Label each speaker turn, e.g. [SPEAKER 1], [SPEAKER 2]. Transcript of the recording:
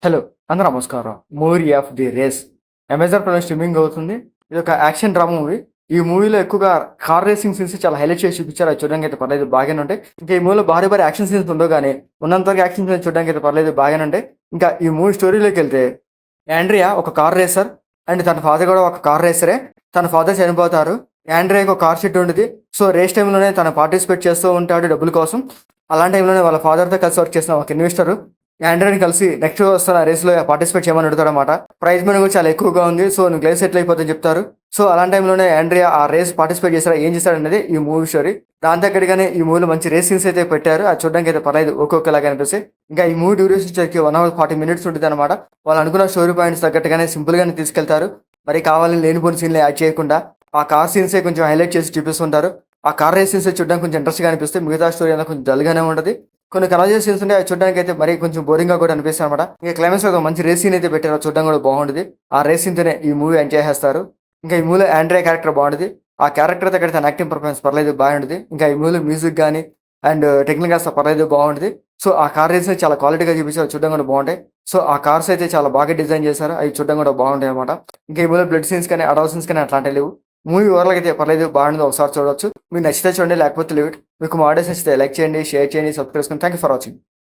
[SPEAKER 1] Hello! అందరూ నమస్కారం. 'Movie of the race' Amazon ప్రైమ్‌లో స్ట్రీమింగ్ అవుతుంది. ఇది ఒక యాక్షన్ డ్రామా మూవీ. ఈ మూవీలో ఎక్కువగా కార్ రేసింగ్ సీన్స్ చాలా హైలైట్ చేసి చూపించారు. అది చూడడానికి అయితే పర్లేదు బాగానే ఉంటాయి. ఇంకా ఈ మూవీలో భారీ భారీ యాక్షన్ సీన్స్ ఉండవు గానీ, ఉన్నంత వరకు యాక్షన్ సీన్స్ చూడడానికి అయితే పర్లేదు బాగానే ఉంటాయి. ఇంకా ఈ మూవీ స్టోరీలోకెళ్తే యాండ్రియా ఒక కార్ రేసర్ అండ్ తన ఫాదర్ కూడా ఒక కార్ రేసరే. తన ఫాదర్ చనిపోతారు. యాండ్రియాకి ఒక కార్ షెడ్ ఉండిద్ది. సో, రేస్ టైమ్‌లోనే తను పార్టిసిపేట్ చేస్తూ ఉంటాడు డబ్బుల కోసం. అలాంటి టైంలోనే వాళ్ళ ఫాదర్‌తో కలిసి వర్క్ చేసిన ఒక ఇన్వెస్టర్ యాండ్రియాని కలిసి నెక్స్ట్ వస్తున్న రేస్‌లో పార్టిసిపేట్ చేయమని అడుగుతాడనమాట. ప్రైజ్ మనీ కూడా చాలా ఎక్కువగా ఉంది. సో, నువ్వు గెలిసి సెటిల్ అయిపోతావని చెప్తారు. సో, అలాంటి టైంలోనే యాండ్రియా ఆ రేస్ పార్టిసిపేట్ చేశాడా, ఏం చేశాడనేది ఈ మూవీ స్టోరీ. దాని తగ్గట్టుగానే ఈ మూవీలో మంచి రేస్ సీన్స్ అయితే పెట్టారు. అది చూడడానికి అయితే పర్లేదు ఒక్కొక్కలాగా అనిపిస్తాయి. ఇంకా ఈ మూవీ డ్యూరేషన్ వచ్చేసరికి 1 అవర్ 40 మినిట్స్ ఉంటుందన్నమాట. వాళ్ళు అనుకున్న స్టోరీ పాయింట్స్ తగ్గట్టుగానే సింపుల్‌గానే తీసుకెళ్తారు. మరి కావాలని లేనిపోని సీన్‌లు యాడ్ చేయకుండా ఆ కార్ సీన్సే కొంచెం హైలైట్ చేసి చూపిస్తుంటారు. ఆ కార్ రేస్ సీన్స్ చూడడానికి కొంచెం ఇంట్రెస్ట్‌గా అనిపిస్తాయి. మిగతా స్టోరీ అంతా కొంచెం డల్‌గానే ఉంటది. కొన్ని కలర్స్ సీన్స్ ఉంటాయి. అది చూడడానికి అయితే మరీ కొంచెం బోరింగ్‌గా కూడా అనిపిస్తాయి అనమాట. ఇక క్లైమాక్స్‌లో ఒక మంచి రేస్ సీన్ అయితే పెట్టారు. అది చూడడానికి కూడా బాగుంటది. ఆ రేస్ సీన్‌తోనే ఈ మూవీ ఎంజాయ్ చేసేస్తారు. ఇంకా ఈ మూవీలో యాండ్రియా క్యారెక్టర్ బాగుంటది. ఆ క్యారెక్టర్ తగ్గట్టు తన యాక్టింగ్ పర్ఫార్మెన్స్ పర్లేదు బాగానే ఉంటది. ఇంకా ఈ మూవీలో మ్యూజిక్ గాని అండ్ టెక్నికల్ కాస్త పర్లేదు బాగుంటది. సో, ఆ కార్ రేస్‌ని చాలా క్వాలిటీగా చూపించారు. అది చూడడానికి కూడా బాగుంటాయి. సో, ఆ కార్స్ అయితే చాలా బాగా డిజైన్ చేశారు. అవి చూడడానికి కూడా బాగుంటాయి అనమాట. ఇంకా ఈ మూవీలో బ్లడ్ సీన్స్ కానీ, అడల్ట్ సీన్స్ కానీ అట్లాంటివి లేవు. మూవీ ఓవరాల్‌గా అయితే పర్లేదు బాగుంది. ఒకసారి చూడొచ్చు. మీకు నచ్చితే చూడండి, లేకపోతే లీవ్ ఇట్. మీకు మా ఆడియోస్ నచ్చితే లైక్ చేయండి, షేర్ చేయండి, సబ్స్క్రైబ్ చేసుకోండి. Thank you for watching.